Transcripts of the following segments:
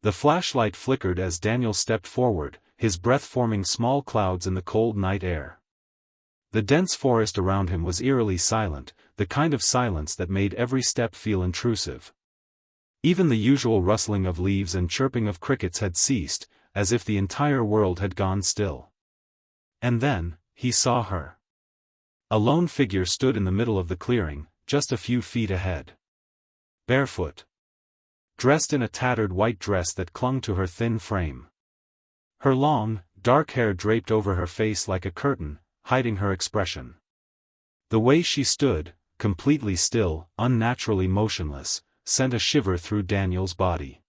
The flashlight flickered as Daniel stepped forward, his breath forming small clouds in the cold night air. The dense forest around him was eerily silent, the kind of silence that made every step feel intrusive. Even the usual rustling of leaves and chirping of crickets had ceased, as if the entire world had gone still. And then, he saw her. A lone figure stood in the middle of the clearing, just a few feet ahead. Barefoot. Dressed in a tattered white dress that clung to her thin frame. Her long, dark hair draped over her face like a curtain, hiding her expression. The way she stood, completely still, unnaturally motionless, sent a shiver through Daniel's body.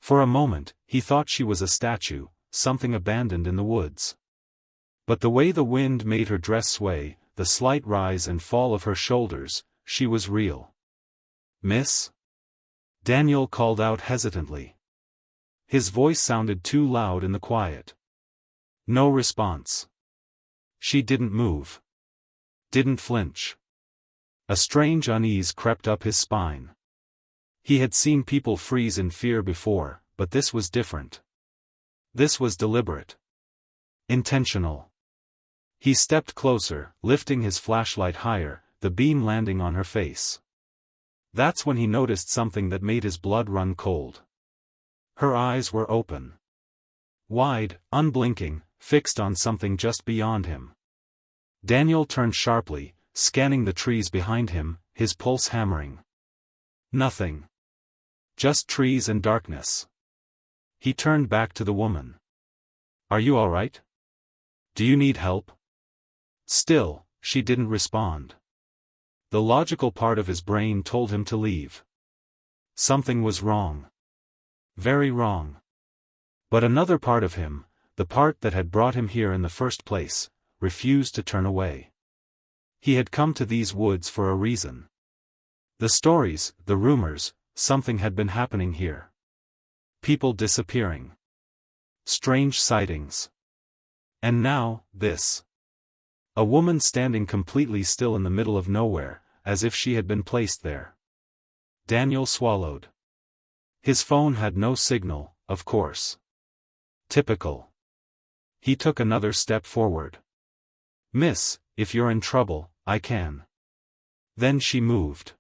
For a moment, he thought she was a statue, something abandoned in the woods. But the way the wind made her dress sway, the slight rise and fall of her shoulders, she was real. "Miss?" Daniel called out hesitantly. His voice sounded too loud in the quiet. No response. She didn't move. Didn't flinch. A strange unease crept up his spine. He had seen people freeze in fear before, but this was different. This was deliberate. Intentional. He stepped closer, lifting his flashlight higher, the beam landing on her face. That's when he noticed something that made his blood run cold. Her eyes were open. Wide, unblinking, fixed on something just beyond him. Daniel turned sharply, scanning the trees behind him, his pulse hammering. Nothing. Just trees and darkness. He turned back to the woman. "Are you all right? Do you need help?" Still, she didn't respond. The logical part of his brain told him to leave. Something was wrong. Very wrong. But another part of him, the part that had brought him here in the first place, refused to turn away. He had come to these woods for a reason. The stories, the rumors, something had been happening here. People disappearing. Strange sightings. And now, this. A woman standing completely still in the middle of nowhere, as if she had been placed there. Daniel swallowed. His phone had no signal, of course. Typical. He took another step forward. "Miss, if you're in trouble, I can." Then she moved.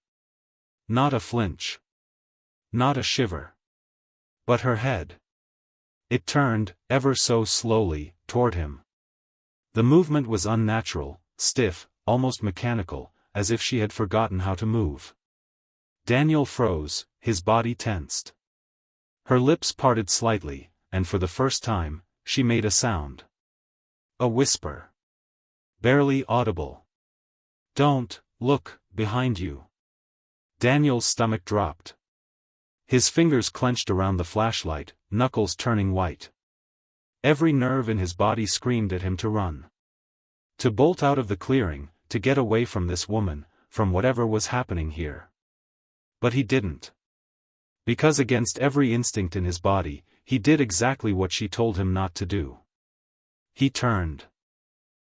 Not a flinch. Not a shiver. But her head. It turned, ever so slowly, toward him. The movement was unnatural, stiff, almost mechanical, as if she had forgotten how to move. Daniel froze, his body tensed. Her lips parted slightly, and for the first time, she made a sound. A whisper. Barely audible. "Don't look behind you." Daniel's stomach dropped. His fingers clenched around the flashlight, knuckles turning white. Every nerve in his body screamed at him to run. To bolt out of the clearing, to get away from this woman, from whatever was happening here. But he didn't. Because against every instinct in his body, he did exactly what she told him not to do. He turned.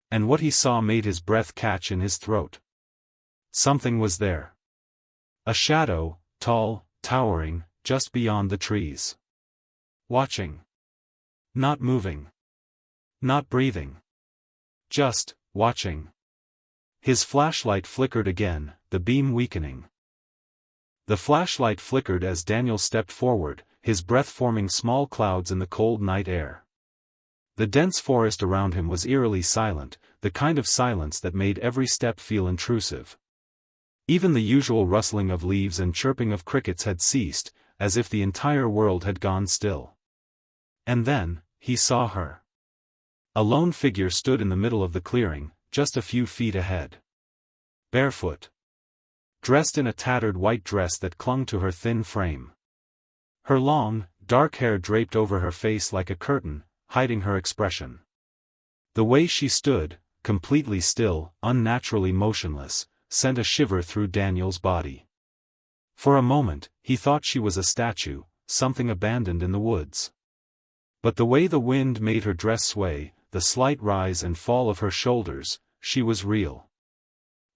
And what he saw made his breath catch in his throat. Something was there. A shadow, tall, towering, just beyond the trees. Watching. Not moving. Not breathing. Just, watching. His flashlight flickered again, the beam weakening. The flashlight flickered as Daniel stepped forward, his breath forming small clouds in the cold night air. The dense forest around him was eerily silent, the kind of silence that made every step feel intrusive. Even the usual rustling of leaves and chirping of crickets had ceased, as if the entire world had gone still. And then, he saw her. A lone figure stood in the middle of the clearing, just a few feet ahead. Barefoot. Dressed in a tattered white dress that clung to her thin frame. Her long, dark hair draped over her face like a curtain, hiding her expression. The way she stood, completely still, unnaturally motionless, sent a shiver through Daniel's body. For a moment, he thought she was a statue, something abandoned in the woods. But the way the wind made her dress sway, the slight rise and fall of her shoulders, she was real.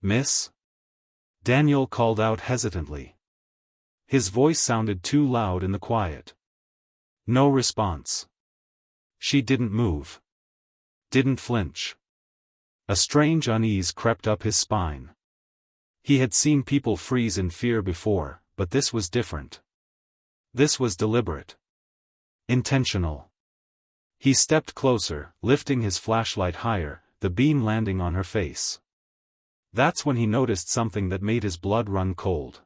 "Miss?" Daniel called out hesitantly. His voice sounded too loud in the quiet. No response. She didn't move. Didn't flinch. A strange unease crept up his spine. He had seen people freeze in fear before, but this was different. This was deliberate. Intentional. He stepped closer, lifting his flashlight higher, the beam landing on her face. That's when he noticed something that made his blood run cold.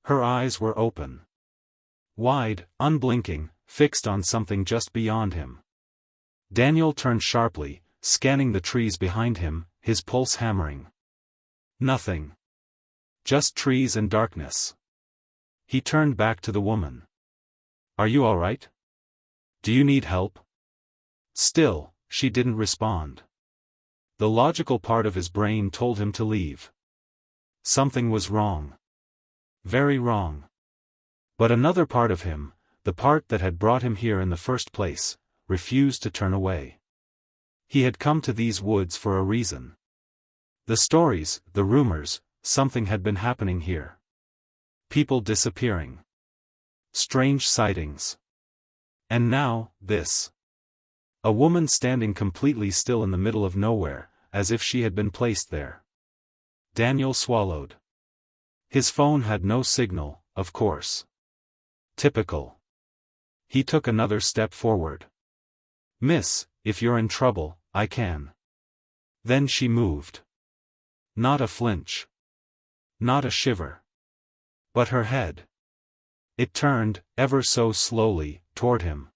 Her eyes were open. Wide, unblinking, fixed on something just beyond him. Daniel turned sharply, scanning the trees behind him, his pulse hammering. Nothing. Just trees and darkness. He turned back to the woman. "Are you all right? Do you need help?" Still, she didn't respond. The logical part of his brain told him to leave. Something was wrong. Very wrong. But another part of him, the part that had brought him here in the first place, refused to turn away. He had come to these woods for a reason. The stories, the rumors, something had been happening here. People disappearing. Strange sightings. And now, this. A woman standing completely still in the middle of nowhere, as if she had been placed there. Daniel swallowed. His phone had no signal, of course. Typical. He took another step forward. "Miss, if you're in trouble, I can." Then she moved. Not a flinch. Not a shiver. But her head. It turned, ever so slowly, toward him.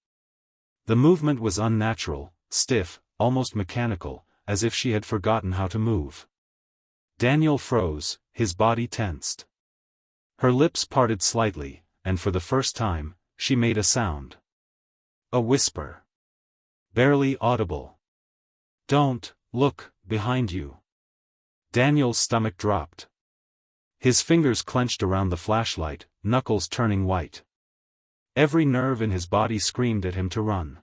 The movement was unnatural, stiff, almost mechanical, as if she had forgotten how to move. Daniel froze, his body tensed. Her lips parted slightly, and for the first time, she made a sound. A whisper. Barely audible. "Don't look behind you." Daniel's stomach dropped. His fingers clenched around the flashlight, knuckles turning white. Every nerve in his body screamed at him to run.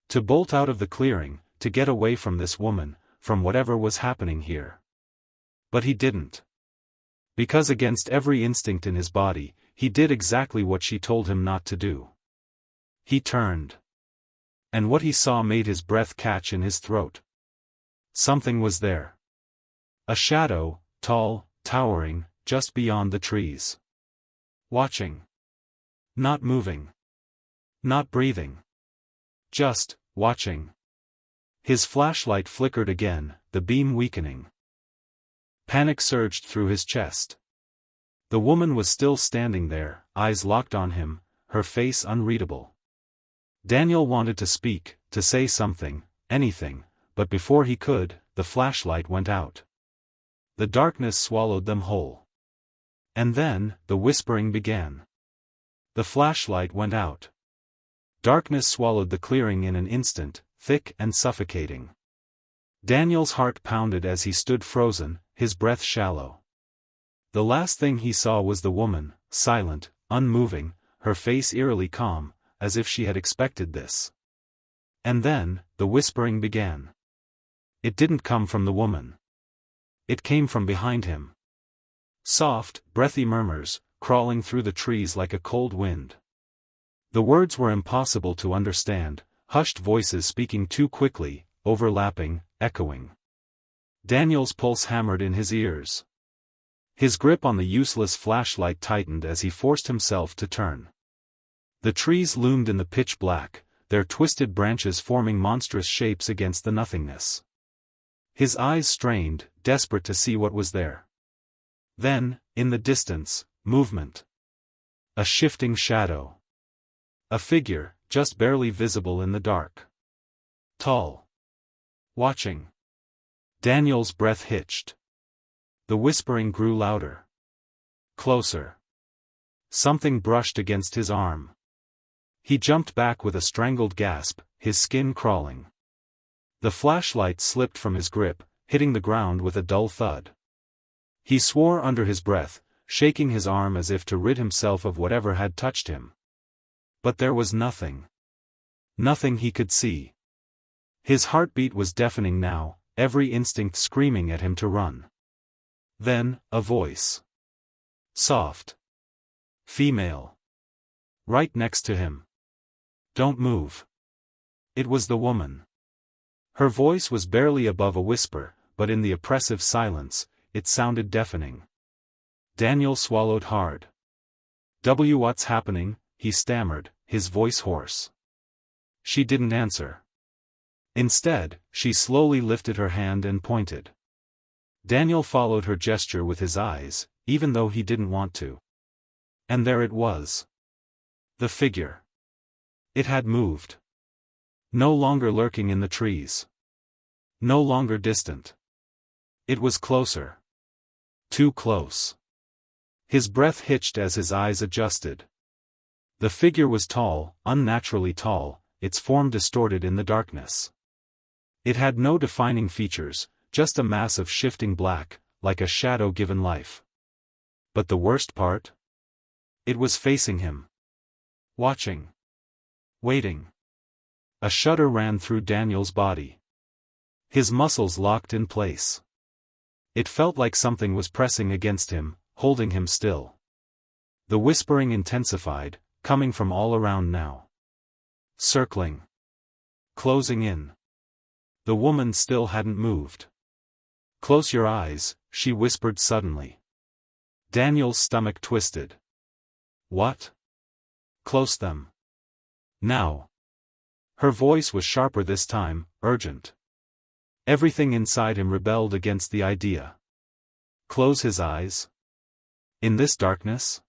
To bolt out of the clearing, to get away from this woman, from whatever was happening here. But he didn't. Because against every instinct in his body, he did exactly what she told him not to do. He turned. And what he saw made his breath catch in his throat. Something was there. A shadow, tall, towering, just beyond the trees. Watching. Not moving. Not breathing. Just, watching. His flashlight flickered again, the beam weakening. Panic surged through his chest. The woman was still standing there, eyes locked on him, her face unreadable. Daniel wanted to speak, to say something, anything, but before he could, the flashlight went out. The darkness swallowed them whole. And then, the whispering began. The flashlight went out. Darkness swallowed the clearing in an instant, thick and suffocating. Daniel's heart pounded as he stood frozen, his breath shallow. The last thing he saw was the woman, silent, unmoving, her face eerily calm, as if she had expected this. And then, the whispering began. It didn't come from the woman. It came from behind him. Soft, breathy murmurs, crawling through the trees like a cold wind. The words were impossible to understand, hushed voices speaking too quickly, overlapping, echoing. Daniel's pulse hammered in his ears. His grip on the useless flashlight tightened as he forced himself to turn. The trees loomed in the pitch black, their twisted branches forming monstrous shapes against the nothingness. His eyes strained, desperate to see what was there. Then, in the distance, movement. A shifting shadow. A figure, just barely visible in the dark. Tall. Watching. Daniel's breath hitched. The whispering grew louder. Closer. Something brushed against his arm. He jumped back with a strangled gasp, his skin crawling. The flashlight slipped from his grip, hitting the ground with a dull thud. He swore under his breath, shaking his arm as if to rid himself of whatever had touched him. But there was nothing. Nothing he could see. His heartbeat was deafening now, every instinct screaming at him to run. Then, a voice. Soft. Female. Right next to him. Don't move. It was the woman. Her voice was barely above a whisper, but in the oppressive silence, it sounded deafening. Daniel swallowed hard. What's happening?" he stammered, his voice hoarse. She didn't answer. Instead, she slowly lifted her hand and pointed. Daniel followed her gesture with his eyes, even though he didn't want to. And there it was. The figure. It had moved. No longer lurking in the trees. No longer distant. It was closer. Too close. His breath hitched as his eyes adjusted. The figure was tall, unnaturally tall, its form distorted in the darkness. It had no defining features, just a mass of shifting black, like a shadow given life. But the worst part? It was facing him. Watching. Waiting. A shudder ran through Daniel's body. His muscles locked in place. It felt like something was pressing against him, holding him still. The whispering intensified, coming from all around now. Circling. Closing in. The woman still hadn't moved. "Close your eyes," she whispered suddenly. Daniel's stomach twisted. "What?" "Close them. Now." Her voice was sharper this time, urgent. Everything inside him rebelled against the idea. Close his eyes? In this darkness?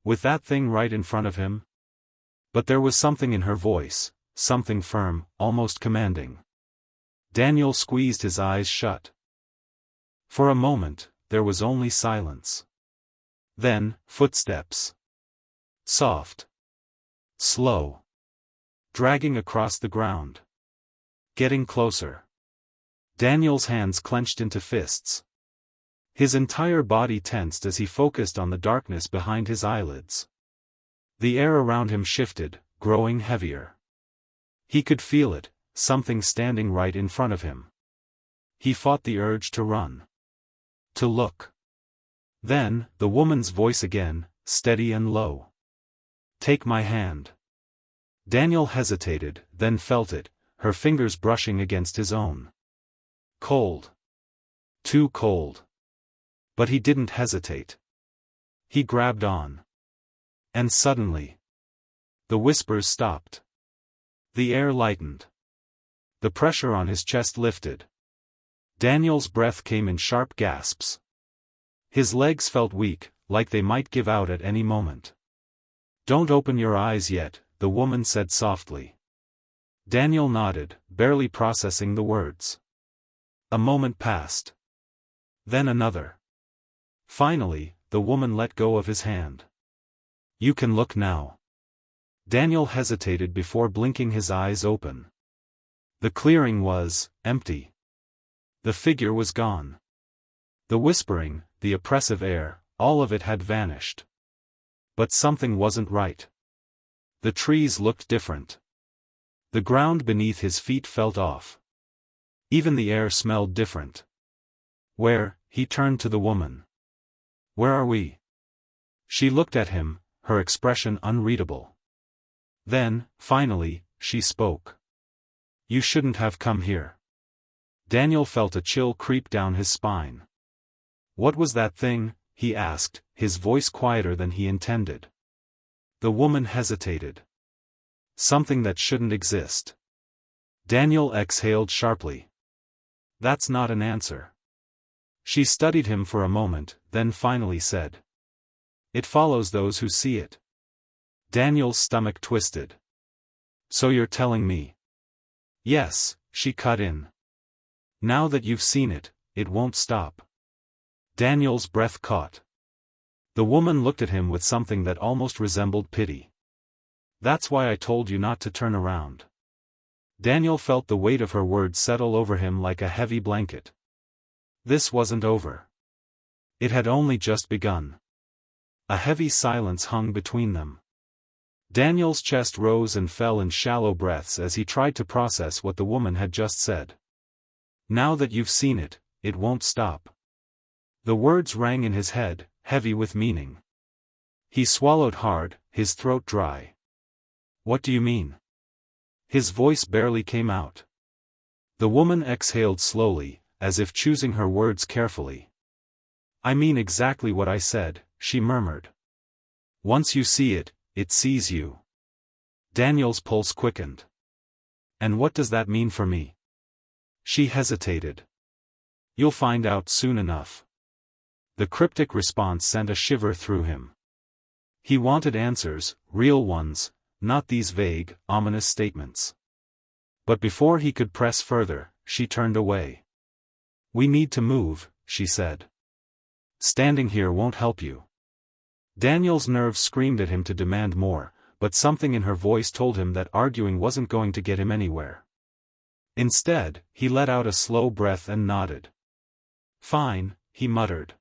With that thing right in front of him? But there was something in her voice, something firm, almost commanding. Daniel squeezed his eyes shut. For a moment, there was only silence. Then, footsteps. Soft. Slow. Dragging across the ground. Getting closer. Daniel's hands clenched into fists. His entire body tensed as he focused on the darkness behind his eyelids. The air around him shifted, growing heavier. He could feel it, something standing right in front of him. He fought the urge to run. To look. Then, the woman's voice again, steady and low. "Take my hand." Daniel hesitated, then felt it, her fingers brushing against his own. Cold. Too cold. But he didn't hesitate. He grabbed on. And suddenly, the whispers stopped. The air lightened. The pressure on his chest lifted. Daniel's breath came in sharp gasps. His legs felt weak, like they might give out at any moment. "Don't open your eyes yet," the woman said softly. Daniel nodded, barely processing the words. A moment passed. Then another. Finally, the woman let go of his hand. "You can look now." Daniel hesitated before blinking his eyes open. The clearing was empty. The figure was gone. The whispering, the oppressive air, all of it had vanished. But something wasn't right. The trees looked different. The ground beneath his feet felt off. Even the air smelled different. "Where?" he turned to the woman. "Where are we?" She looked at him, her expression unreadable. Then, finally, she spoke. "You shouldn't have come here." Daniel felt a chill creep down his spine. "What was that thing?" he asked, his voice quieter than he intended. The woman hesitated. "Something that shouldn't exist." Daniel exhaled sharply. "That's not an answer." She studied him for a moment, then finally said. "It follows those who see it." Daniel's stomach twisted. "So you're telling me?" "Yes," she cut in. "Now that you've seen it, it won't stop." Daniel's breath caught. The woman looked at him with something that almost resembled pity. "That's why I told you not to turn around." Daniel felt the weight of her words settle over him like a heavy blanket. This wasn't over. It had only just begun. A heavy silence hung between them. Daniel's chest rose and fell in shallow breaths as he tried to process what the woman had just said. "Now that you've seen it, it won't stop." The words rang in his head, heavy with meaning. He swallowed hard, his throat dry. What do you mean? His voice barely came out. The woman exhaled slowly, as if choosing her words carefully. I mean exactly what I said, she murmured. Once you see it, it sees you. Daniel's pulse quickened. And what does that mean for me? She hesitated. You'll find out soon enough. The cryptic response sent a shiver through him. He wanted answers, real ones, not these vague, ominous statements. But before he could press further, she turned away. We need to move, she said. Standing here won't help you. Daniel's nerves screamed at him to demand more, but something in her voice told him that arguing wasn't going to get him anywhere. Instead, he let out a slow breath and nodded. Fine, he muttered.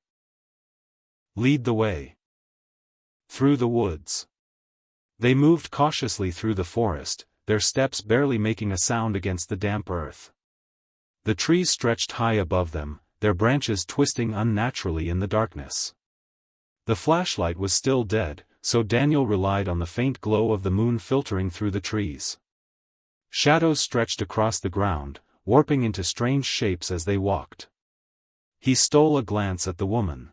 Lead the way. Through the woods. They moved cautiously through the forest, their steps barely making a sound against the damp earth. The trees stretched high above them, their branches twisting unnaturally in the darkness. The flashlight was still dead, so Daniel relied on the faint glow of the moon filtering through the trees. Shadows stretched across the ground, warping into strange shapes as they walked. He stole a glance at the woman.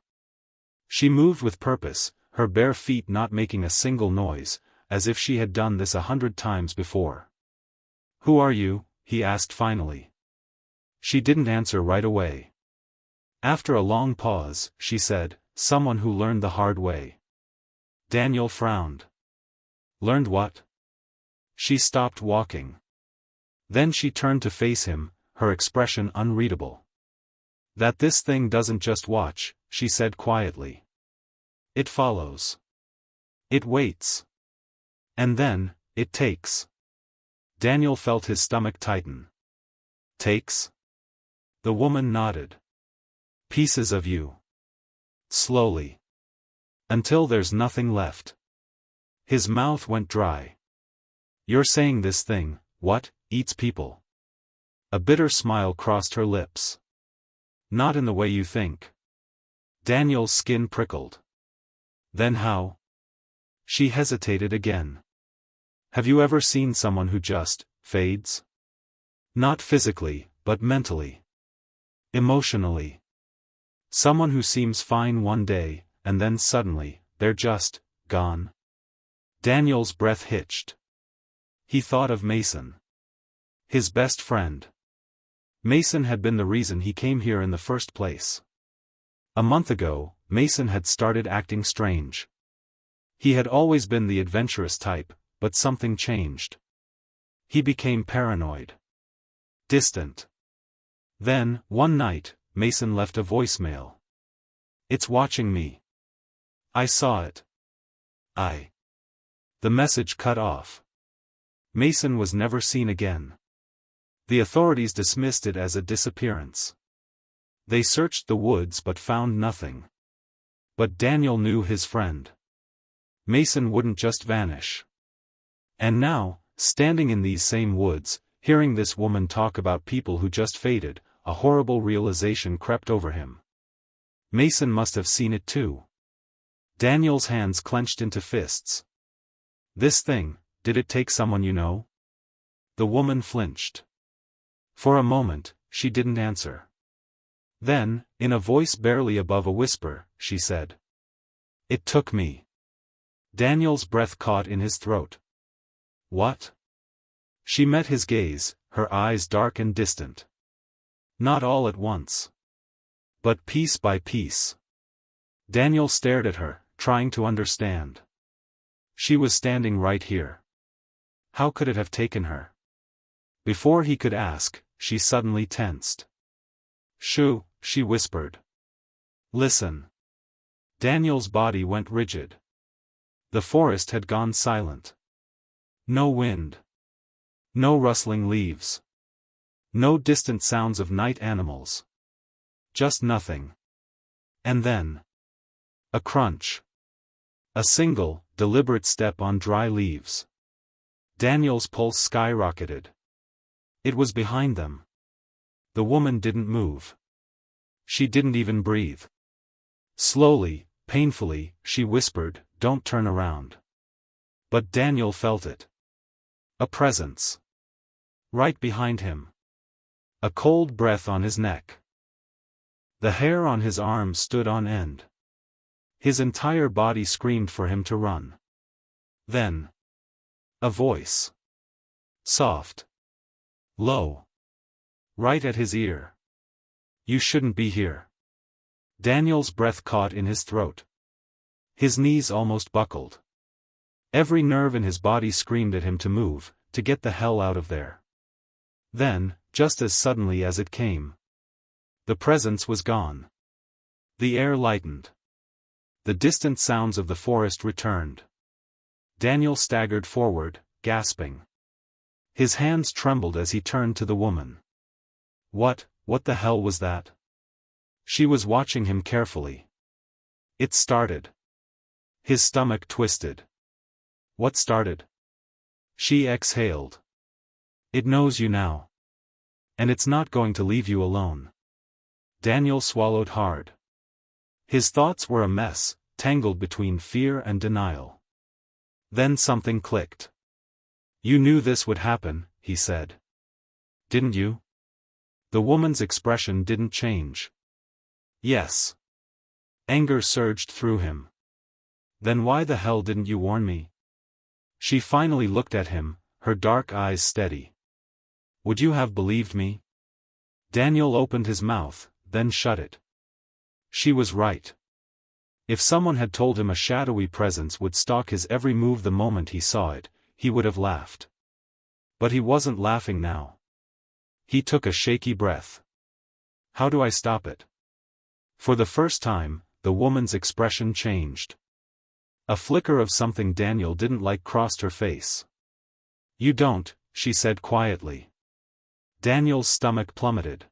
She moved with purpose, her bare feet not making a single noise, as if she had done this 100 times before. Who are you? He asked finally. She didn't answer right away. After a long pause, she said, someone who learned the hard way. Daniel frowned. Learned what? She stopped walking. Then she turned to face him, her expression unreadable. That this thing doesn't just watch, she said quietly. It follows. It waits. And then, it takes. Daniel felt his stomach tighten. Takes? The woman nodded. Pieces of you. Slowly. Until there's nothing left. His mouth went dry. You're saying this thing, what, eats people? A bitter smile crossed her lips. Not in the way you think. Daniel's skin prickled. Then how? She hesitated again. Have you ever seen someone who just fades? Not physically, but mentally. Emotionally. Someone who seems fine one day, and then suddenly, they're just gone. Daniel's breath hitched. He thought of Mason. His best friend. Mason had been the reason he came here in the first place. A month ago, Mason had started acting strange. He had always been the adventurous type, but something changed. He became paranoid. Distant. Then, one night, Mason left a voicemail. It's watching me. I saw it. The message cut off. Mason was never seen again. The authorities dismissed it as a disappearance. They searched the woods but found nothing. But Daniel knew his friend. Mason wouldn't just vanish. And now, standing in these same woods, hearing this woman talk about people who just faded, a horrible realization crept over him. Mason must have seen it too. Daniel's hands clenched into fists. This thing, did it take someone you know? The woman flinched. For a moment, she didn't answer. Then, in a voice barely above a whisper, she said. It took me. Daniel's breath caught in his throat. What? She met his gaze, her eyes dark and distant. Not all at once. But piece by piece. Daniel stared at her, trying to understand. She was standing right here. How could it have taken her? Before he could ask, she suddenly tensed. Shoo, she whispered. Listen. Daniel's body went rigid. The forest had gone silent. No wind. No rustling leaves. No distant sounds of night animals. Just nothing. And then. A crunch. A single, deliberate step on dry leaves. Daniel's pulse skyrocketed. It was behind them. The woman didn't move. She didn't even breathe. Slowly, painfully, she whispered, "Don't turn around." But Daniel felt it. A presence. Right behind him. A cold breath on his neck. The hair on his arms stood on end. His entire body screamed for him to run. Then. A voice. Soft. Low. Right at his ear. You shouldn't be here. Daniel's breath caught in his throat. His knees almost buckled. Every nerve in his body screamed at him to move, to get the hell out of there. Then, just as suddenly as it came, the presence was gone. The air lightened. The distant sounds of the forest returned. Daniel staggered forward, gasping. His hands trembled as he turned to the woman. What the hell was that? She was watching him carefully. It started. His stomach twisted. What started? She exhaled. It knows you now. And it's not going to leave you alone. Daniel swallowed hard. His thoughts were a mess, tangled between fear and denial. Then something clicked. You knew this would happen, he said. Didn't you? The woman's expression didn't change. Yes. Anger surged through him. Then why the hell didn't you warn me? She finally looked at him, her dark eyes steady. Would you have believed me? Daniel opened his mouth, then shut it. She was right. If someone had told him a shadowy presence would stalk his every move the moment he saw it, he would have laughed. But he wasn't laughing now. He took a shaky breath. How do I stop it? For the first time, the woman's expression changed. A flicker of something Daniel didn't like crossed her face. You don't, she said quietly. Daniel's stomach plummeted.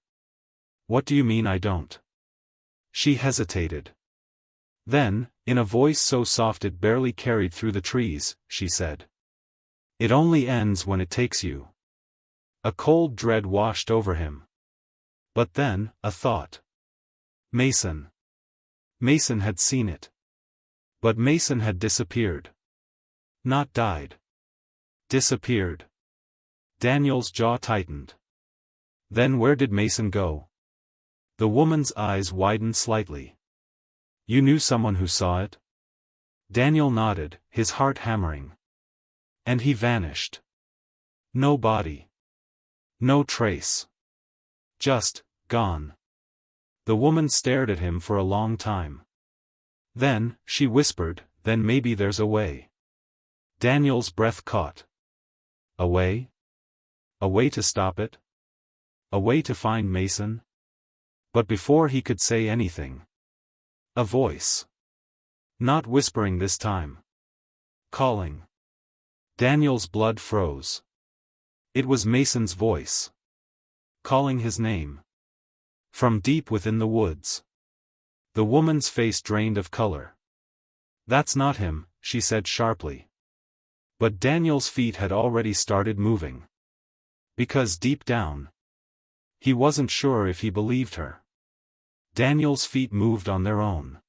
What do you mean I don't? She hesitated. Then, in a voice so soft it barely carried through the trees, she said. It only ends when it takes you. A cold dread washed over him. But then, a thought. Mason. Mason had seen it. But Mason had disappeared. Not died. Disappeared. Daniel's jaw tightened. Then where did Mason go? The woman's eyes widened slightly. You knew someone who saw it? Daniel nodded, his heart hammering. And he vanished. No body. No trace. Just, gone. The woman stared at him for a long time. Then, she whispered, then maybe there's a way. Daniel's breath caught. A way? A way to stop it? A way to find Mason? But before he could say anything. A voice. Not whispering this time. Calling. Daniel's blood froze. It was Mason's voice. Calling his name. From deep within the woods. The woman's face drained of color. That's not him, she said sharply. But Daniel's feet had already started moving. Because deep down, he wasn't sure if he believed her. Daniel's feet moved on their own.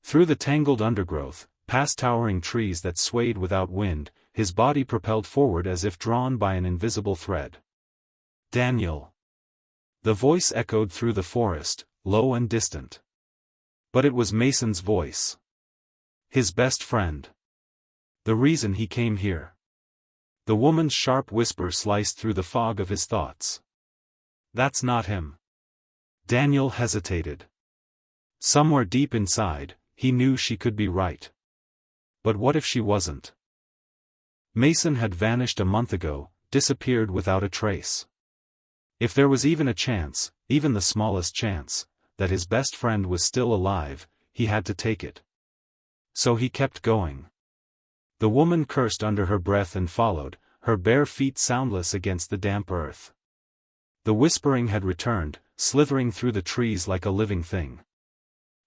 Through the tangled undergrowth, past towering trees that swayed without wind, his body propelled forward as if drawn by an invisible thread. Daniel. The voice echoed through the forest, low and distant. But it was Mason's voice. His best friend. The reason he came here. The woman's sharp whisper sliced through the fog of his thoughts. That's not him. Daniel hesitated. Somewhere deep inside, he knew she could be right. But what if she wasn't? Mason had vanished a month ago, disappeared without a trace. If there was even a chance, even the smallest chance, that his best friend was still alive, he had to take it. So he kept going. The woman cursed under her breath and followed, her bare feet soundless against the damp earth. The whispering had returned, slithering through the trees like a living thing.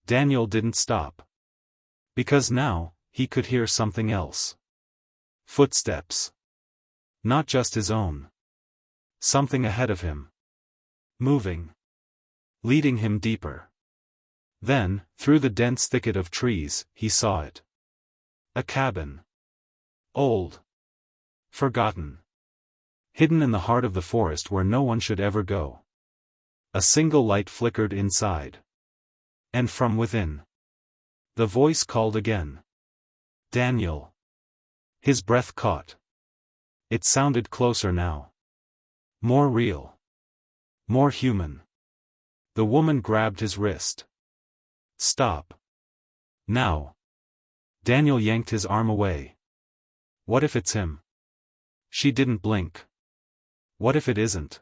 Daniel didn't stop. Because now, he could hear something else. Footsteps. Not just his own. Something ahead of him. Moving. Leading him deeper. Then, through the dense thicket of trees, he saw it. A cabin. Old. Forgotten. Hidden in the heart of the forest where no one should ever go. A single light flickered inside. And from within, the voice called again. Daniel. His breath caught. It sounded closer now. More real. More human. The woman grabbed his wrist. Stop. Now. Daniel yanked his arm away. What if it's him? She didn't blink. What if it isn't?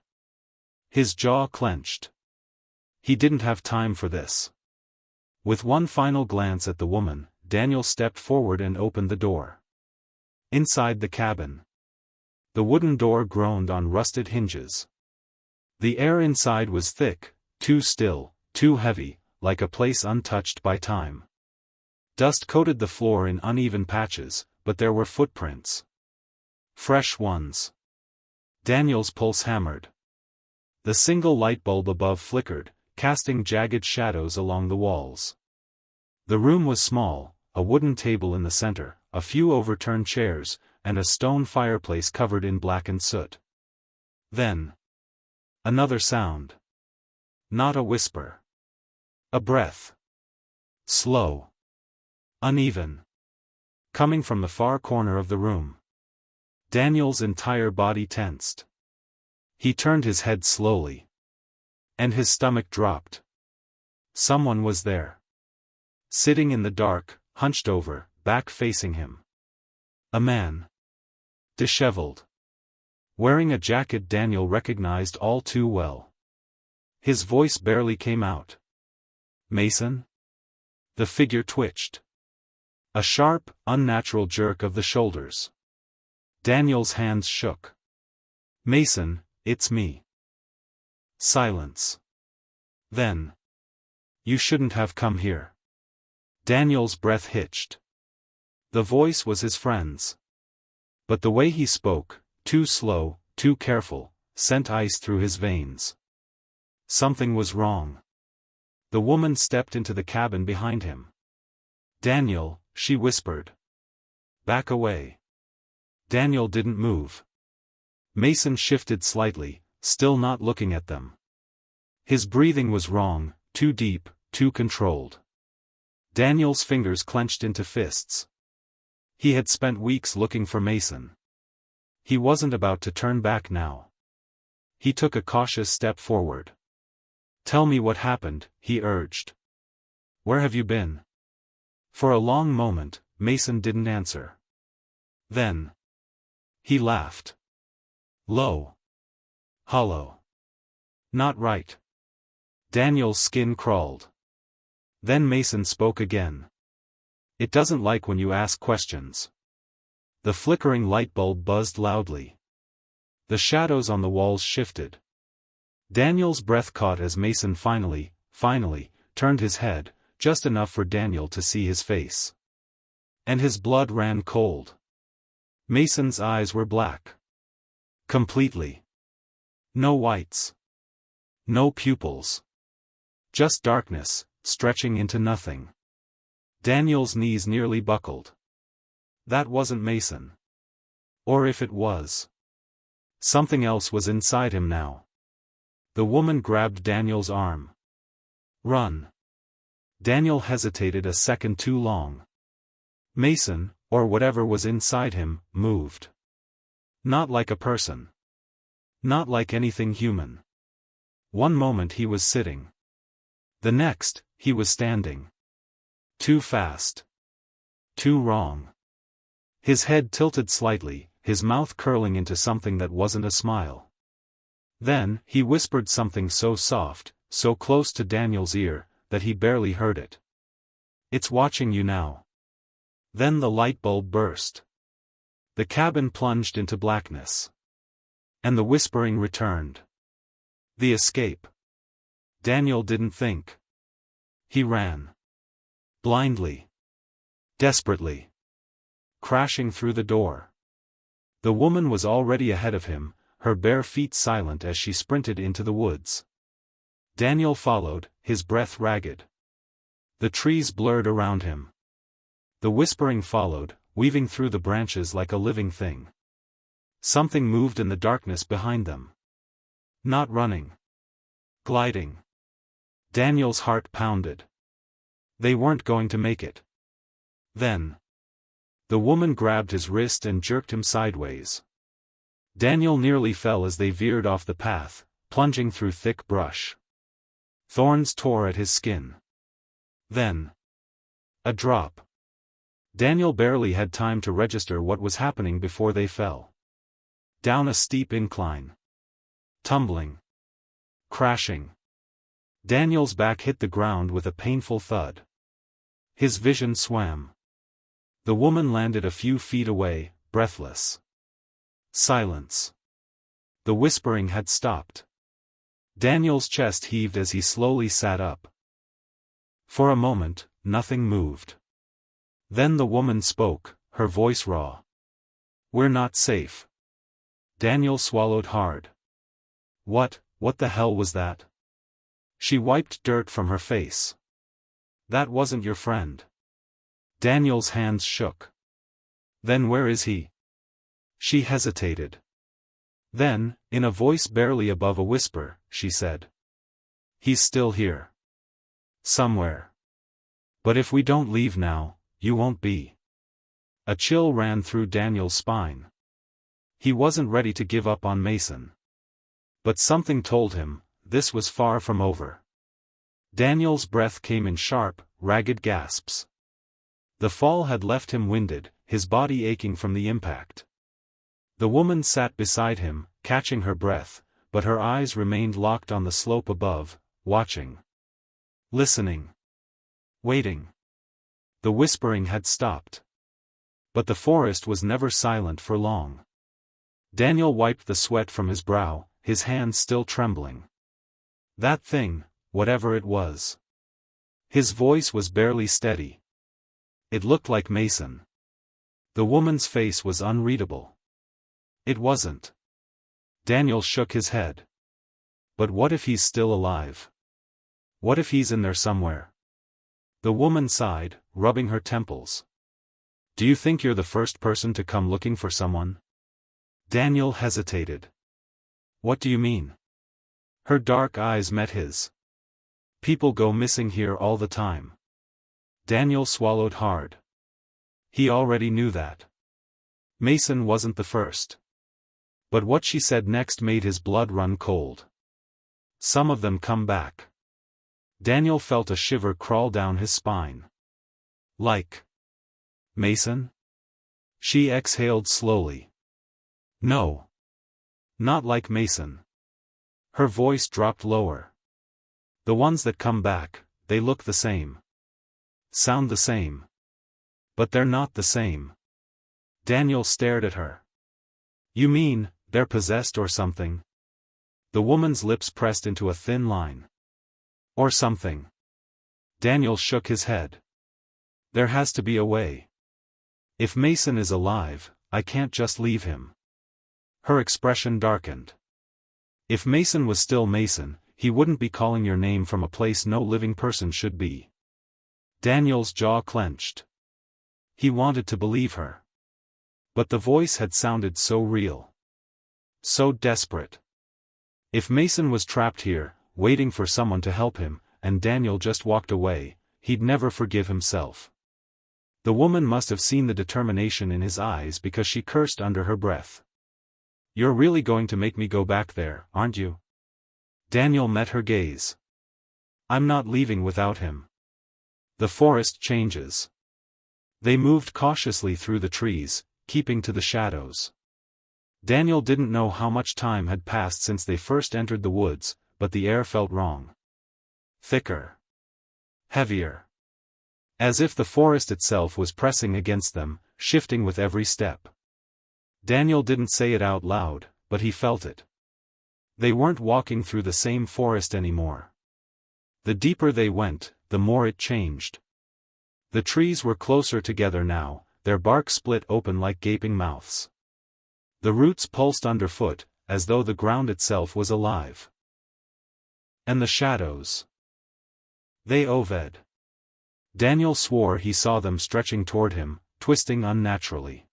His jaw clenched. He didn't have time for this. With one final glance at the woman, Daniel stepped forward and opened the door. Inside the cabin, the wooden door groaned on rusted hinges. The air inside was thick, too still, too heavy, like a place untouched by time. Dust coated the floor in uneven patches, but there were footprints. Fresh ones. Daniel's pulse hammered. The single light bulb above flickered, casting jagged shadows along the walls. The room was small, a wooden table in the center, a few overturned chairs, and a stone fireplace covered in blackened soot. Then, another sound. Not a whisper. A breath. Slow. Uneven. Coming from the far corner of the room. Daniel's entire body tensed. He turned his head slowly. And his stomach dropped. Someone was there. Sitting in the dark, hunched over, back facing him. A man. Disheveled. Wearing a jacket Daniel recognized all too well. His voice barely came out. Mason? The figure twitched. A sharp, unnatural jerk of the shoulders. Daniel's hands shook. Mason, it's me. Silence. Then. You shouldn't have come here. Daniel's breath hitched. The voice was his friend's. But the way he spoke, too slow, too careful, sent ice through his veins. Something was wrong. The woman stepped into the cabin behind him. Daniel, she whispered. Back away. Daniel didn't move. Mason shifted slightly, still not looking at them. His breathing was wrong, too deep, too controlled. Daniel's fingers clenched into fists. He had spent weeks looking for Mason. He wasn't about to turn back now. He took a cautious step forward. Tell me what happened, he urged. Where have you been? For a long moment, Mason didn't answer. Then. He laughed. Low. Hollow. Not right. Daniel's skin crawled. Then Mason spoke again. It doesn't like when you ask questions. The flickering light bulb buzzed loudly. The shadows on the walls shifted. Daniel's breath caught as Mason finally, turned his head, just enough for Daniel to see his face. And his blood ran cold. Mason's eyes were black. Completely. No whites. No pupils. Just darkness, stretching into nothing. Daniel's knees nearly buckled. That wasn't Mason. Or if it was. Something else was inside him now. The woman grabbed Daniel's arm. Run. Daniel hesitated a second too long. Mason, or whatever was inside him, moved. Not like a person. Not like anything human. One moment he was sitting. The next, he was standing. Too fast. Too wrong. His head tilted slightly, his mouth curling into something that wasn't a smile. Then, he whispered something so soft, so close to Daniel's ear, that he barely heard it. It's watching you now. Then the light bulb burst. The cabin plunged into blackness. And the whispering returned. The escape. Daniel didn't think. He ran. Blindly. Desperately. Crashing through the door. The woman was already ahead of him, her bare feet silent as she sprinted into the woods. Daniel followed, his breath ragged. The trees blurred around him. The whispering followed, weaving through the branches like a living thing. Something moved in the darkness behind them. Not running. Gliding. Daniel's heart pounded. They weren't going to make it. Then. The woman grabbed his wrist and jerked him sideways. Daniel nearly fell as they veered off the path, plunging through thick brush. Thorns tore at his skin. Then. A drop. Daniel barely had time to register what was happening before they fell. Down a steep incline. Tumbling. Crashing. Daniel's back hit the ground with a painful thud. His vision swam. The woman landed a few feet away, breathless. Silence. The whispering had stopped. Daniel's chest heaved as he slowly sat up. For a moment, nothing moved. Then the woman spoke, her voice raw. "We're not safe." Daniel swallowed hard. What the hell was that? She wiped dirt from her face. "That wasn't your friend." Daniel's hands shook. "Then where is he?" She hesitated. Then, in a voice barely above a whisper, she said. "He's still here. Somewhere. But if we don't leave now, you won't be." A chill ran through Daniel's spine. He wasn't ready to give up on Mason. But something told him, this was far from over. Daniel's breath came in sharp, ragged gasps. The fall had left him winded, his body aching from the impact. The woman sat beside him, catching her breath, but her eyes remained locked on the slope above, watching. Listening. Waiting. The whispering had stopped. But the forest was never silent for long. Daniel wiped the sweat from his brow, his hands still trembling. That thing, whatever it was. His voice was barely steady. It looked like Mason. The woman's face was unreadable. It wasn't. Daniel shook his head. But what if he's still alive? What if he's in there somewhere? The woman sighed, rubbing her temples. "Do you think you're the first person to come looking for someone?" Daniel hesitated. "What do you mean?" Her dark eyes met his. "People go missing here all the time." Daniel swallowed hard. He already knew that. Mason wasn't the first. But what she said next made his blood run cold. "Some of them come back." Daniel felt a shiver crawl down his spine. "Like Mason?" She exhaled slowly. "No. Not like Mason." Her voice dropped lower. "The ones that come back, they look the same. Sound the same. But they're not the same." Daniel stared at her. "You mean, they're possessed or something?" The woman's lips pressed into a thin line. "Or something." Daniel shook his head. "There has to be a way. If Mason is alive, I can't just leave him." Her expression darkened. "If Mason was still Mason, he wouldn't be calling your name from a place no living person should be." Daniel's jaw clenched. He wanted to believe her. But the voice had sounded so real. So desperate. If Mason was trapped here, waiting for someone to help him, and Daniel just walked away, he'd never forgive himself. The woman must have seen the determination in his eyes because she cursed under her breath. "You're really going to make me go back there, aren't you?" Daniel met her gaze. "I'm not leaving without him." The forest changes. They moved cautiously through the trees, keeping to the shadows. Daniel didn't know how much time had passed since they first entered the woods, but the air felt wrong. Thicker. Heavier. As if the forest itself was pressing against them, shifting with every step. Daniel didn't say it out loud, but he felt it. They weren't walking through the same forest anymore. The deeper they went, the more it changed. The trees were closer together now, their bark split open like gaping mouths. The roots pulsed underfoot, as though the ground itself was alive. And the shadows. They oved. Daniel swore he saw them stretching toward him, twisting unnaturally.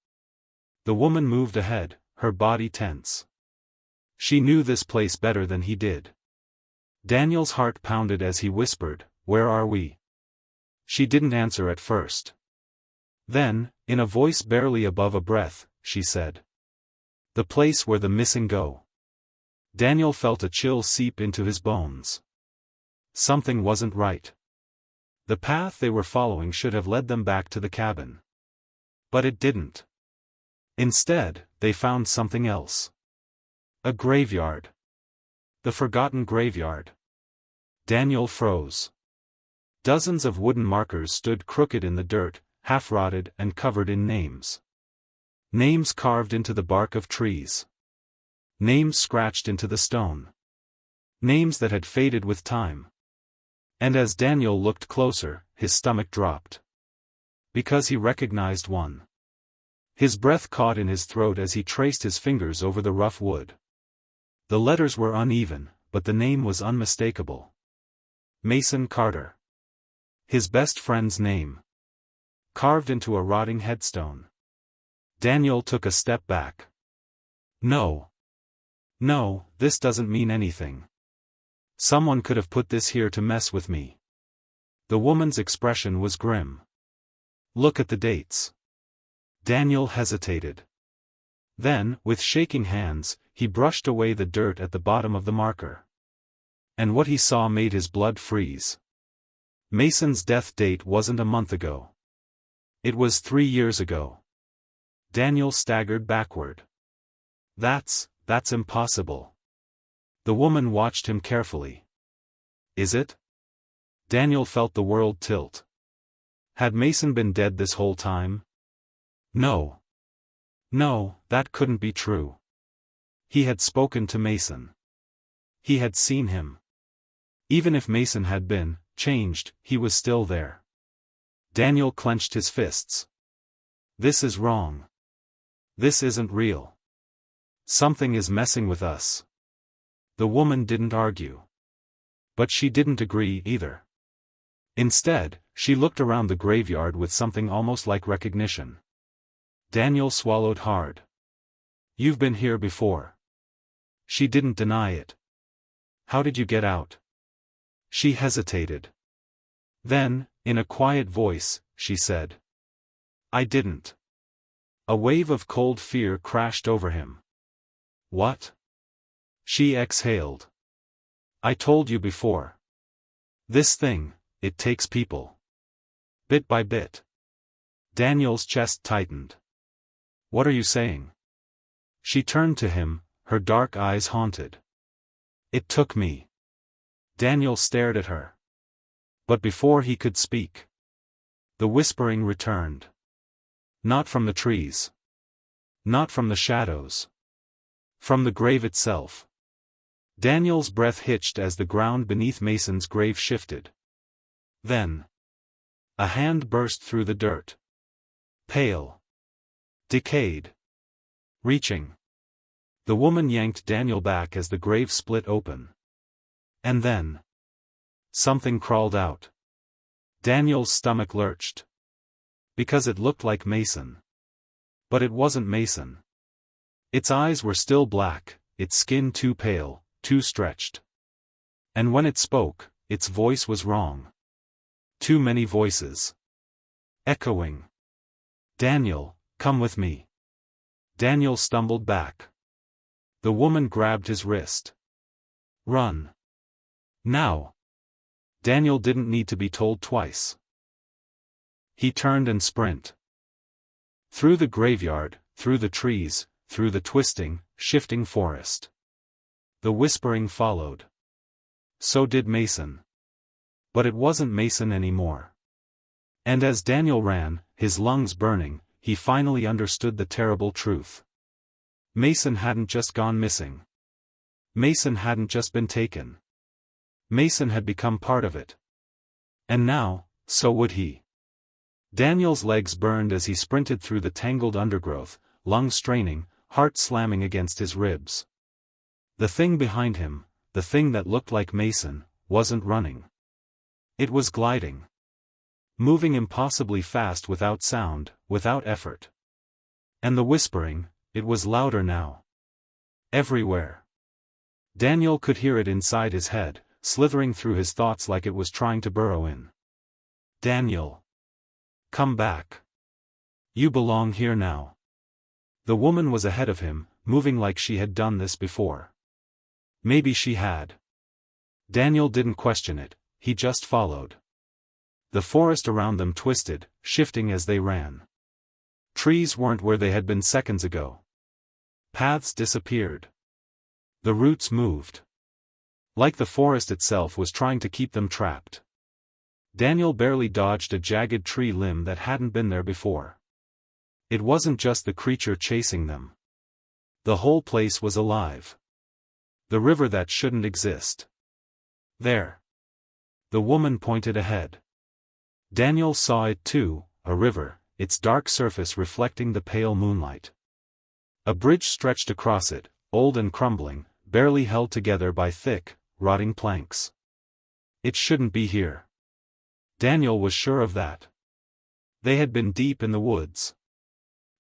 The woman moved ahead, her body tense. She knew this place better than he did. Daniel's heart pounded as he whispered, "Where are we?" She didn't answer at first. Then, in a voice barely above a breath, she said, "The place where the missing go." Daniel felt a chill seep into his bones. Something wasn't right. The path they were following should have led them back to the cabin. But it didn't. Instead, they found something else. A graveyard. The forgotten graveyard. Daniel froze. Dozens of wooden markers stood crooked in the dirt, half-rotted and covered in names. Names carved into the bark of trees. Names scratched into the stone. Names that had faded with time. And as Daniel looked closer, his stomach dropped. Because he recognized one. His breath caught in his throat as he traced his fingers over the rough wood. The letters were uneven, but the name was unmistakable. Mason Carter. His best friend's name. Carved into a rotting headstone. Daniel took a step back. No. No, this doesn't mean anything. Someone could have put this here to mess with me. The woman's expression was grim. Look at the dates. Daniel hesitated. Then, with shaking hands, he brushed away the dirt at the bottom of the marker. And what he saw made his blood freeze. Mason's death date wasn't a month ago. It was 3 years ago. Daniel staggered backward. That's impossible. The woman watched him carefully. Is it? Daniel felt the world tilt. Had Mason been dead this whole time? No. No, that couldn't be true. He had spoken to Mason. He had seen him. Even if Mason had been changed, he was still there. Daniel clenched his fists. This is wrong. This isn't real. Something is messing with us. The woman didn't argue. But she didn't agree either. Instead, she looked around the graveyard with something almost like recognition. Daniel swallowed hard. You've been here before. She didn't deny it. How did you get out? She hesitated. Then, in a quiet voice, she said, I didn't. A wave of cold fear crashed over him. What? She exhaled. I told you before. This thing, it takes people. Bit by bit. Daniel's chest tightened. What are you saying? She turned to him, her dark eyes haunted. It took me. Daniel stared at her. But before he could speak, the whispering returned. Not from the trees. Not from the shadows. From the grave itself. Daniel's breath hitched as the ground beneath Mason's grave shifted. Then, a hand burst through the dirt. Pale. Decayed. Reaching. The woman yanked Daniel back as the grave split open. And then, something crawled out. Daniel's stomach lurched. Because it looked like Mason. But it wasn't Mason. Its eyes were still black, its skin too pale, too stretched. And when it spoke, its voice was wrong. Too many voices. Echoing. Daniel, come with me. Daniel stumbled back. The woman grabbed his wrist. Run. Now. Daniel didn't need to be told twice. He turned and sprint. Through the graveyard, through the trees, through the twisting, shifting forest. The whispering followed. So did Mason. But it wasn't Mason anymore. And as Daniel ran, his lungs burning, he finally understood the terrible truth. Mason hadn't just gone missing. Mason hadn't just been taken. Mason had become part of it. And now, so would he. Daniel's legs burned as he sprinted through the tangled undergrowth, lungs straining, heart slamming against his ribs. The thing behind him, the thing that looked like Mason, wasn't running. It was gliding. Moving impossibly fast without sound, without effort. And the whispering, It was louder now. Everywhere. Daniel could hear it inside his head, slithering through his thoughts like it was trying to burrow in. Daniel. Come back. You belong here now. The woman was ahead of him, moving like she had done this before. Maybe she had. Daniel didn't question it, he just followed. The forest around them twisted, shifting as they ran. Trees weren't where they had been seconds ago. Paths disappeared. The roots moved. Like the forest itself was trying to keep them trapped. Daniel barely dodged a jagged tree limb that hadn't been there before. It wasn't just the creature chasing them. The whole place was alive. The river that shouldn't exist. There. The woman pointed ahead. Daniel saw it too, a river, its dark surface reflecting the pale moonlight. A bridge stretched across it, old and crumbling, barely held together by thick, rotting planks. It shouldn't be here. Daniel was sure of that. They had been deep in the woods.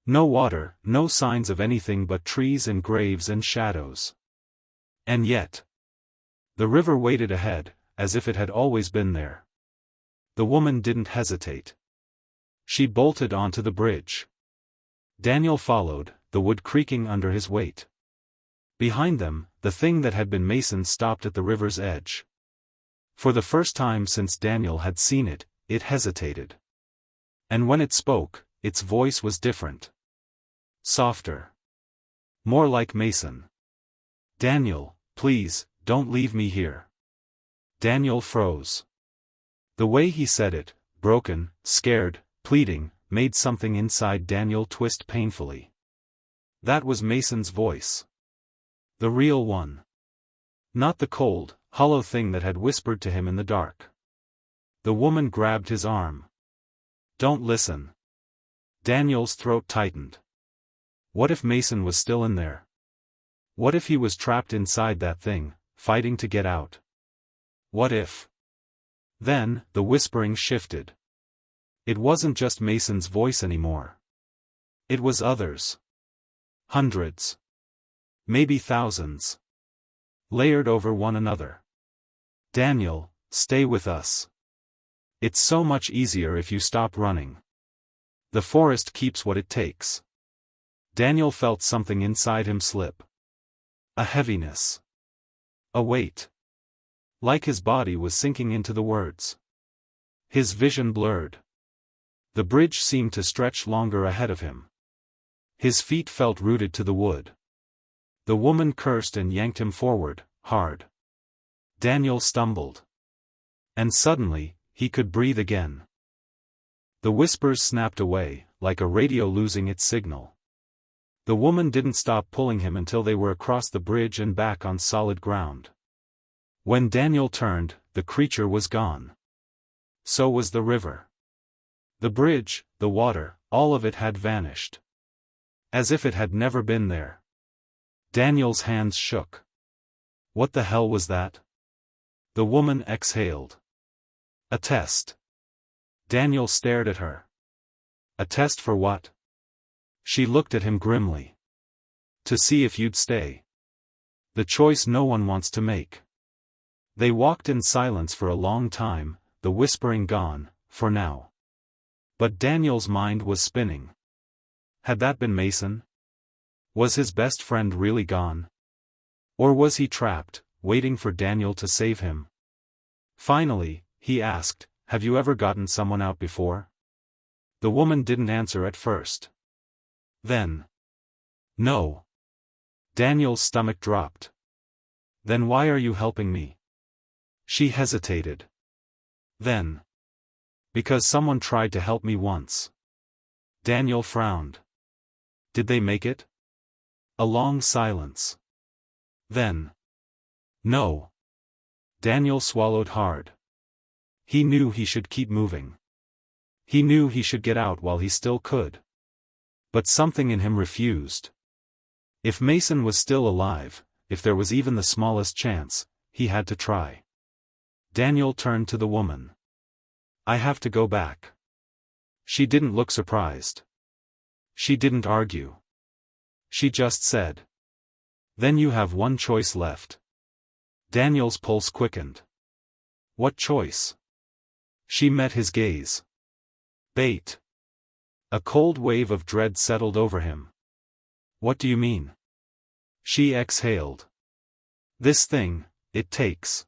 No water, no signs of anything but trees and graves and shadows. And yet. The river waited ahead, as if it had always been there. The woman didn't hesitate. She bolted onto the bridge. Daniel followed, the wood creaking under his weight. Behind them, the thing that had been Mason stopped at the river's edge. For the first time since Daniel had seen it, it hesitated. And when it spoke, its voice was different. Softer. More like Mason. Daniel, please, don't leave me here. Daniel froze. The way he said it, broken, scared, pleading, made something inside Daniel twist painfully. That was Mason's voice. The real one. Not the cold, hollow thing that had whispered to him in the dark. The woman grabbed his arm. Don't listen. Daniel's throat tightened. What if Mason was still in there? What if he was trapped inside that thing, fighting to get out? What if? Then, the whispering shifted. It wasn't just Mason's voice anymore. It was others. Hundreds. Maybe thousands. Layered over one another. Daniel, stay with us. It's so much easier if you stop running. The forest keeps what it takes. Daniel felt something inside him slip. A heaviness. A weight. Like his body was sinking into the words. His vision blurred. The bridge seemed to stretch longer ahead of him. His feet felt rooted to the wood. The woman cursed and yanked him forward, hard. Daniel stumbled. And suddenly, he could breathe again. The whispers snapped away, like a radio losing its signal. The woman didn't stop pulling him until they were across the bridge and back on solid ground. When Daniel turned, the creature was gone. So was the river. The bridge, the water, all of it had vanished. As if it had never been there. Daniel's hands shook. What the hell was that? The woman exhaled. A test. Daniel stared at her. A test for what? She looked at him grimly. To see if you'd stay. The choice no one wants to make. They walked in silence for a long time, the whispering gone, for now. But Daniel's mind was spinning. Had that been Mason? Was his best friend really gone? Or was he trapped, waiting for Daniel to save him? Finally, he asked, have you ever gotten someone out before? The woman didn't answer at first. Then. No. Daniel's stomach dropped. Then why are you helping me? She hesitated. Then. Because someone tried to help me once. Daniel frowned. Did they make it? A long silence. Then. No. Daniel swallowed hard. He knew he should keep moving. He knew he should get out while he still could. But something in him refused. If Mason was still alive, if there was even the smallest chance, he had to try. Daniel turned to the woman. I have to go back. She didn't look surprised. She didn't argue. she just said. Then you have one choice left. Daniel's pulse quickened. What choice? She met his gaze. Bait. A cold wave of dread settled over him. What do you mean? She exhaled. This thing, it takes.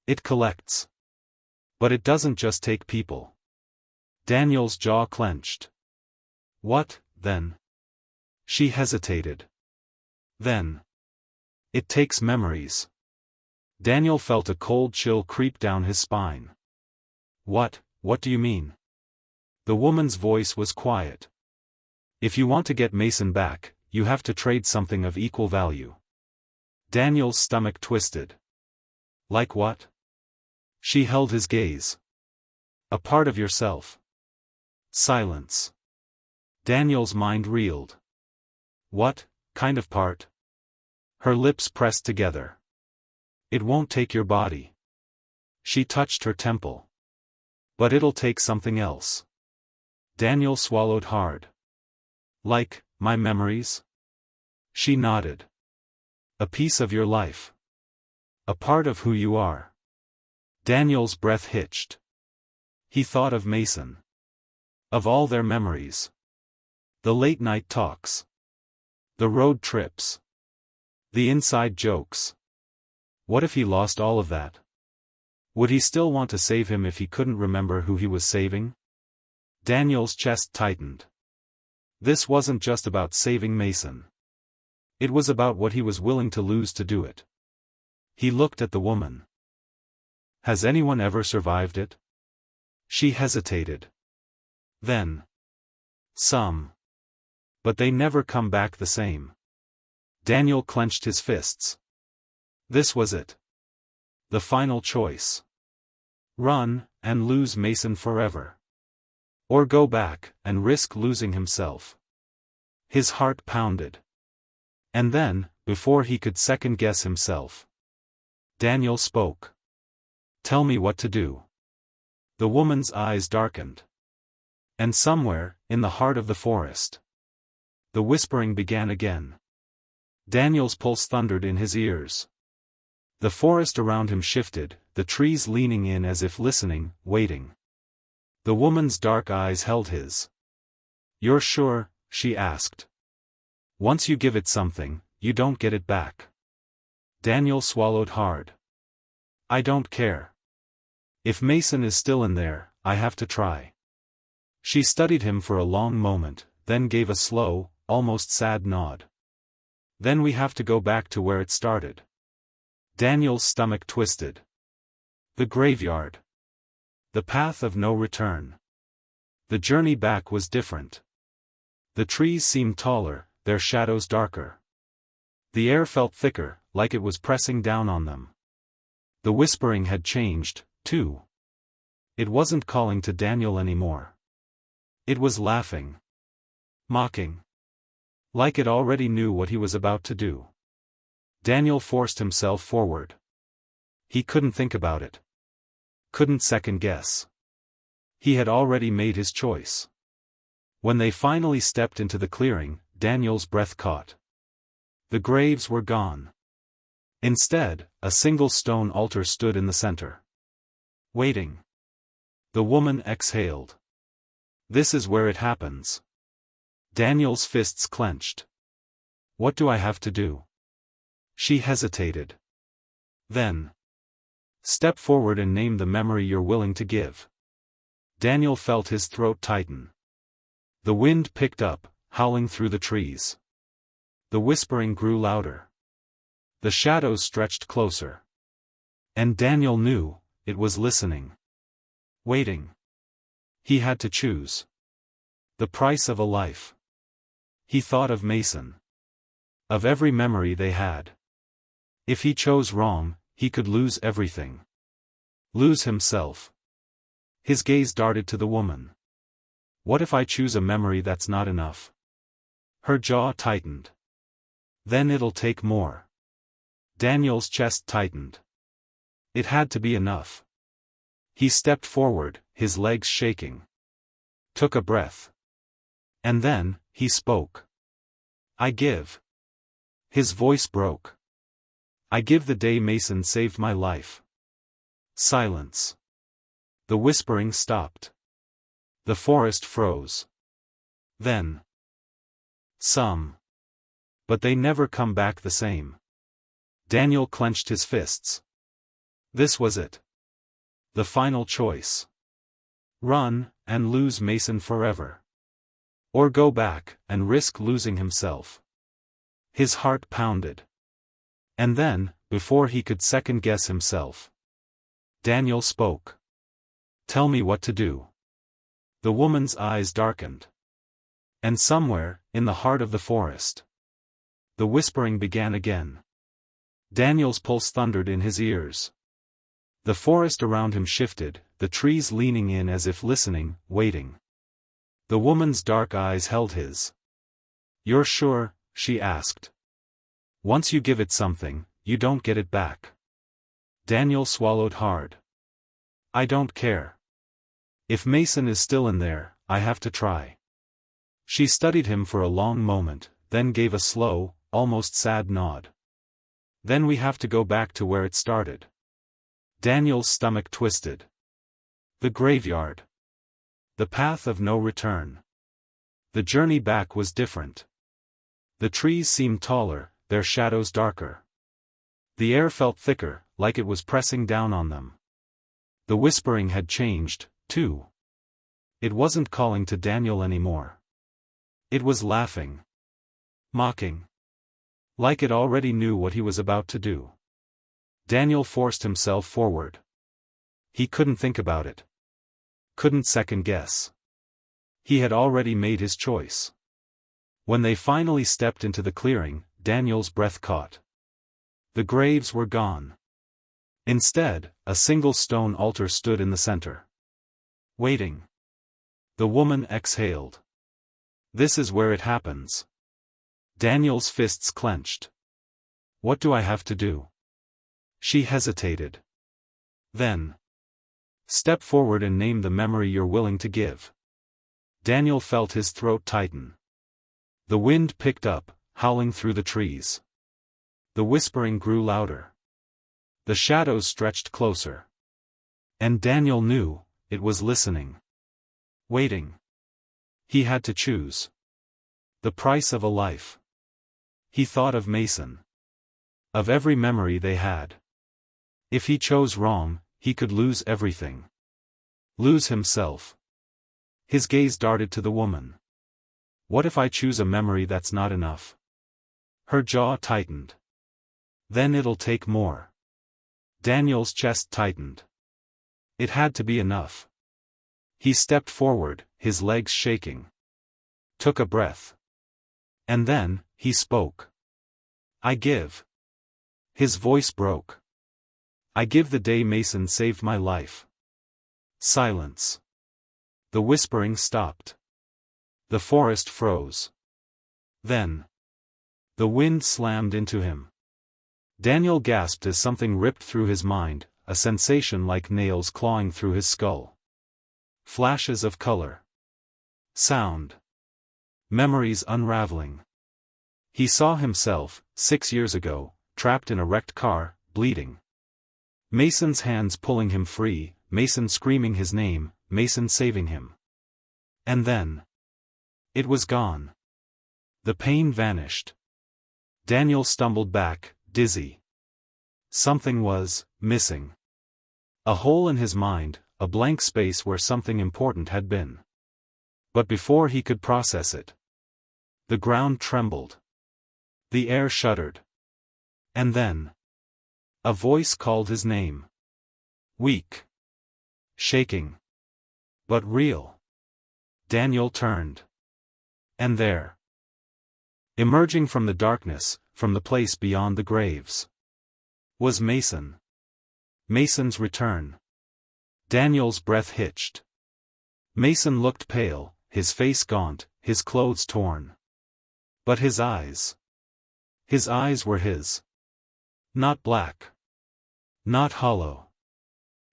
It collects. But it doesn't just take people. Daniel's jaw clenched. What, then? She hesitated. Then. It takes memories. Daniel felt a cold chill creep down his spine. What do you mean? The woman's voice was quiet. If you want to get Mason back, you have to trade something of equal value. Daniel's stomach twisted. Like what? She held his gaze. A part of yourself. Silence. Daniel's mind reeled. What kind of part? Her lips pressed together. It won't take your body. She touched her temple. But it'll take something else. Daniel swallowed hard. Like, my memories? She nodded. A piece of your life. A part of who you are. Daniel's breath hitched. He thought of Mason. Of all their memories. The late-night talks. The road trips. The inside jokes. What if he lost all of that? Would he still want to save him if he couldn't remember who he was saving? Daniel's chest tightened. This wasn't just about saving Mason. It was about what he was willing to lose to do it. He looked at the woman. Has anyone ever survived it? She hesitated. Then. Some. But they never come back the same. Daniel clenched his fists. This was it. The final choice. Run, and lose Mason forever. Or go back, and risk losing himself. His heart pounded. And then, before he could second-guess himself, Daniel spoke. Tell me what to do. The woman's eyes darkened. And somewhere, in the heart of the forest, the whispering began again. Daniel's pulse thundered in his ears. The forest around him shifted, the trees leaning in as if listening, waiting. The woman's dark eyes held his. You're sure? She asked. Once you give it something, you don't get it back. Daniel swallowed hard. I don't care. If Mason is still in there, I have to try. She studied him for a long moment, then gave a slow, almost sad nod. Then we have to go back to where it started. Daniel's stomach twisted. The graveyard. The path of no return. The journey back was different. The trees seemed taller, their shadows darker. The air felt thicker, like it was pressing down on them. The whispering had changed, too. It wasn't calling to Daniel anymore. It was laughing. Mocking. Like it already knew what he was about to do. Daniel forced himself forward. He couldn't think about it. Couldn't second guess. He had already made his choice. When they finally stepped into the clearing, Daniel's breath caught. The graves were gone. Instead, a single stone altar stood in the center. Waiting. The woman exhaled. This is where it happens. Daniel's fists clenched. What do I have to do? She hesitated. Then. Step forward and name the memory you're willing to give. Daniel felt his throat tighten. The wind picked up, howling through the trees. The whispering grew louder. The shadows stretched closer. And Daniel knew, it was listening. Waiting. He had to choose. The price of a life. He thought of Mason. Of every memory they had. If he chose wrong, he could lose everything. Lose himself. His gaze darted to the woman. What if I choose a memory that's not enough? Her jaw tightened. Then it'll take more. Daniel's chest tightened. It had to be enough. He stepped forward, his legs shaking. Took a breath. And then, he spoke. I give. His voice broke. I give the day Mason saved my life. Silence. The whispering stopped. The forest froze. Then. Some. But they never come back the same. Daniel clenched his fists. This was it. The final choice. Run, and lose Mason forever. Or go back, and risk losing himself. His heart pounded. And then, before he could second-guess himself, Daniel spoke. Tell me what to do. The woman's eyes darkened. And somewhere, in the heart of the forest, the whispering began again. Daniel's pulse thundered in his ears. The forest around him shifted, the trees leaning in as if listening, waiting. The woman's dark eyes held his. You're sure? She asked. Once you give it something, you don't get it back. Daniel swallowed hard. I don't care. If Mason is still in there, I have to try. She studied him for a long moment, then gave a slow, almost sad nod. Then we have to go back to where it started. Daniel's stomach twisted. The graveyard. The path of no return. The journey back was different. The trees seemed taller, their shadows darker. The air felt thicker, like it was pressing down on them. The whispering had changed, too. It wasn't calling to Daniel anymore. It was laughing. Mocking. Like it already knew what he was about to do. Daniel forced himself forward. He couldn't think about it. Couldn't second-guess. He had already made his choice. When they finally stepped into the clearing, Daniel's breath caught. The graves were gone. Instead, a single stone altar stood in the center. Waiting. The woman exhaled. This is where it happens. Daniel's fists clenched. What do I have to do? She hesitated. Then. Step forward and name the memory you're willing to give. Daniel felt his throat tighten. The wind picked up, howling through the trees. The whispering grew louder. The shadows stretched closer. And Daniel knew, it was listening. Waiting. He had to choose. The price of a life. He thought of Mason. Of every memory they had. If he chose wrong, he could lose everything. Lose himself. His gaze darted to the woman. What if I choose a memory that's not enough? Her jaw tightened. Then it'll take more. Daniel's chest tightened. It had to be enough. He stepped forward, his legs shaking. Took a breath. And then, he spoke. I give. His voice broke. I give the day Mason saved my life. Silence. The whispering stopped. The forest froze. Then. The wind slammed into him. Daniel gasped as something ripped through his mind, a sensation like nails clawing through his skull. Flashes of color. Sound. Memories unraveling. He saw himself, 6 years ago, trapped in a wrecked car, bleeding. Mason's hands pulling him free, Mason screaming his name, Mason saving him. And then. It was gone. The pain vanished. Daniel stumbled back, dizzy. Something was missing. A hole in his mind, a blank space where something important had been. But before he could process it, the ground trembled. The air shuddered. And then. A voice called his name. Weak. Shaking. But real. Daniel turned. And there. Emerging from the darkness, from the place beyond the graves, was Mason. Mason's return. Daniel's breath hitched. Mason looked pale, his face gaunt, his clothes torn. But his eyes. His eyes were his. Not black. Not hollow.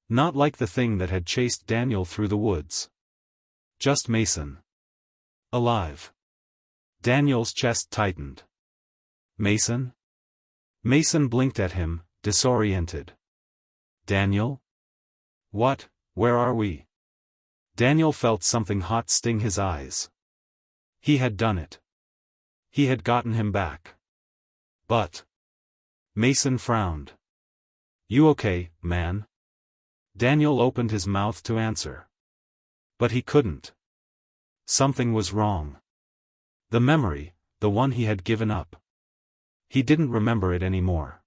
Not like the thing that had chased Daniel through the woods. Just Mason. Alive. Daniel's chest tightened. Mason? Mason blinked at him, disoriented. Daniel? What, where are we? Daniel felt something hot sting his eyes. He had done it. He had gotten him back. But. Mason frowned. You okay, man? Daniel opened his mouth to answer. But he couldn't. Something was wrong. The memory, the one he had given up. He didn't remember it anymore.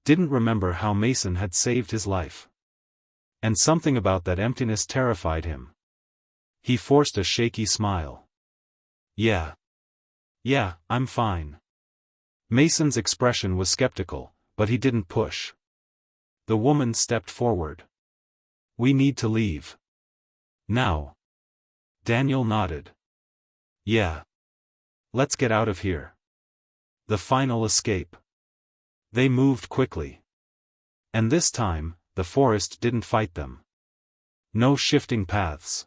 Didn't remember how Mason had saved his life. And something about that emptiness terrified him. He forced a shaky smile. Yeah. Yeah, I'm fine. Mason's expression was skeptical, but he didn't push. The woman stepped forward. We need to leave. Now. Daniel nodded. Yeah. Let's get out of here. The final escape. They moved quickly. And this time, the forest didn't fight them. No shifting paths.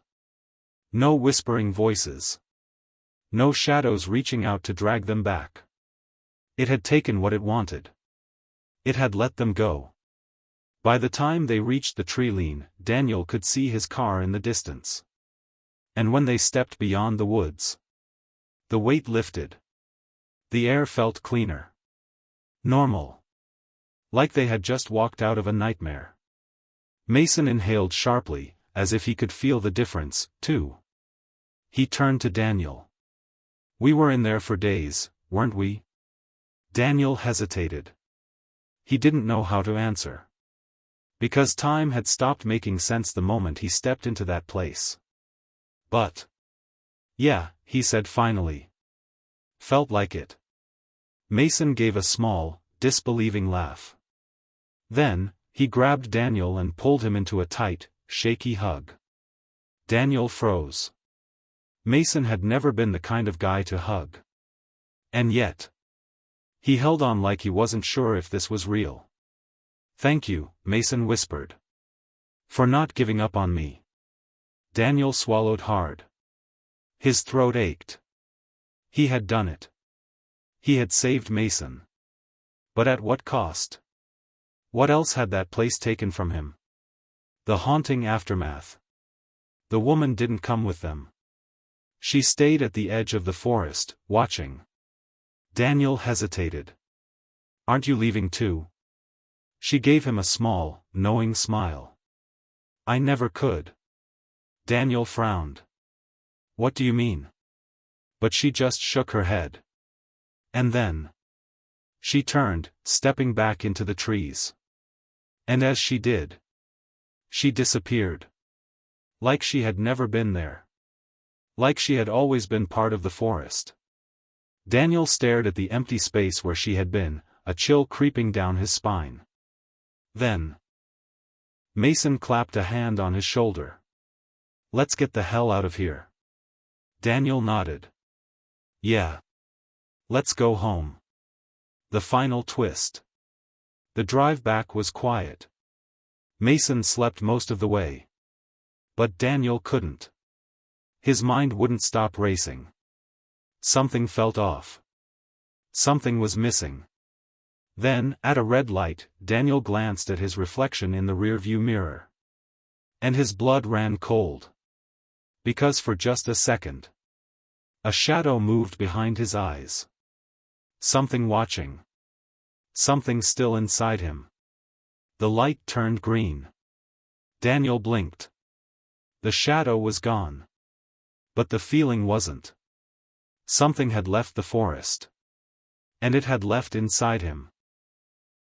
No whispering voices. No shadows reaching out to drag them back. It had taken what it wanted. It had let them go. By the time they reached the tree line, Daniel could see his car in the distance. And when they stepped beyond the woods, the weight lifted. The air felt cleaner. Normal. Like they had just walked out of a nightmare. Mason inhaled sharply, as if he could feel the difference, too. He turned to Daniel. We were in there for days, weren't we? Daniel hesitated. He didn't know how to answer. Because time had stopped making sense the moment he stepped into that place. But. Yeah, he said finally. Felt like it. Mason gave a small, disbelieving laugh. Then, he grabbed Daniel and pulled him into a tight, shaky hug. Daniel froze. Mason had never been the kind of guy to hug. And yet. He held on like he wasn't sure if this was real. Thank you, Mason whispered. For not giving up on me. Daniel swallowed hard. His throat ached. He had done it. He had saved Mason. But at what cost? What else had that place taken from him? The haunting aftermath. The woman didn't come with them. She stayed at the edge of the forest, watching. Daniel hesitated. Aren't you leaving too? She gave him a small, knowing smile. I never could. Daniel frowned. What do you mean? But she just shook her head. And then. She turned, stepping back into the trees. And as she did. She disappeared. Like she had never been there. Like she had always been part of the forest. Daniel stared at the empty space where she had been, a chill creeping down his spine. Then. Mason clapped a hand on his shoulder. Let's get the hell out of here. Daniel nodded. Yeah. Let's go home. The final twist. The drive back was quiet. Mason slept most of the way. But Daniel couldn't. His mind wouldn't stop racing. Something felt off. Something was missing. Then, at a red light, Daniel glanced at his reflection in the rearview mirror. And his blood ran cold. Because for just a second. A shadow moved behind his eyes. Something watching. Something still inside him. The light turned green. Daniel blinked. The shadow was gone. But the feeling wasn't. Something had left the forest. And it had left inside him.